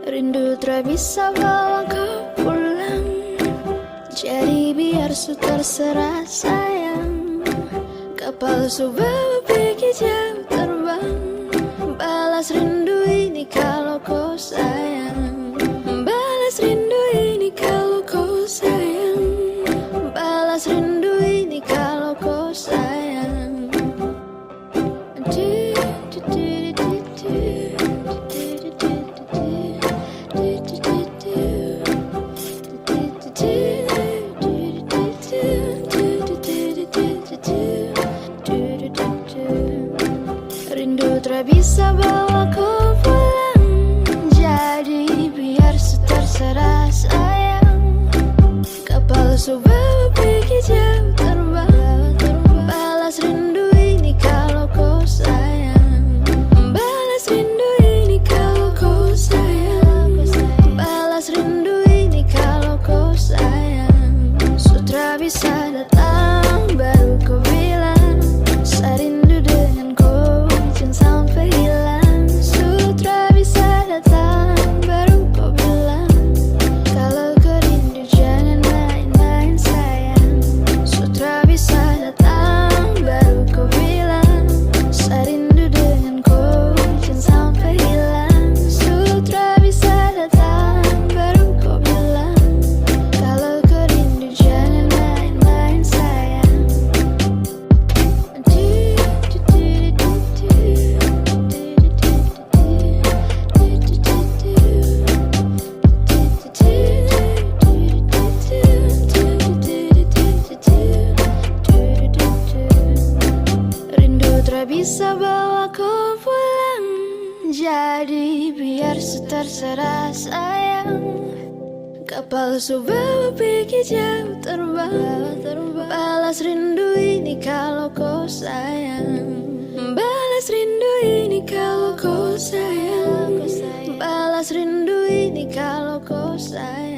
Rindu tak bisa bawa kau pulang, jadi biar terserah sayang. Kapal bawa pergi jauh terbang, balas rindu ini kalau kau sayang. Balas rindu ini kalau kau sayang. Balas rindu ini kalau kau sayang. Rindu tak bisa bawa kau pulang, jadi biar terserah sayang. Kapal bawa pergi jauh terbang, balas rindu ini kalau kau sayang. Balas rindu ini kalau kau sayang. Balas rindu ini kalau kau sayang. Sutra bisa datang baru kau bilang, serindu dengan kau jangan sampai hilang. Sutra bisa datang baru kau bilang, kalau kau rindu jangan main-main sayang. Sutra bisa datang baru kau bilang, serindu dengan kau jangan sampai hilang. Sutra bisa datang baru kau bilang, kalau kau rindu jangan main-main sayang. Rindu tak bisa bawa kau pulang, jadi biar terserah sayang. Kapal bawa pergi jauh terbang, balas rindu ini kalau kau sayang. Balas rindu ini kalau kau sayang. Balas rindu ini kalau kau sayang.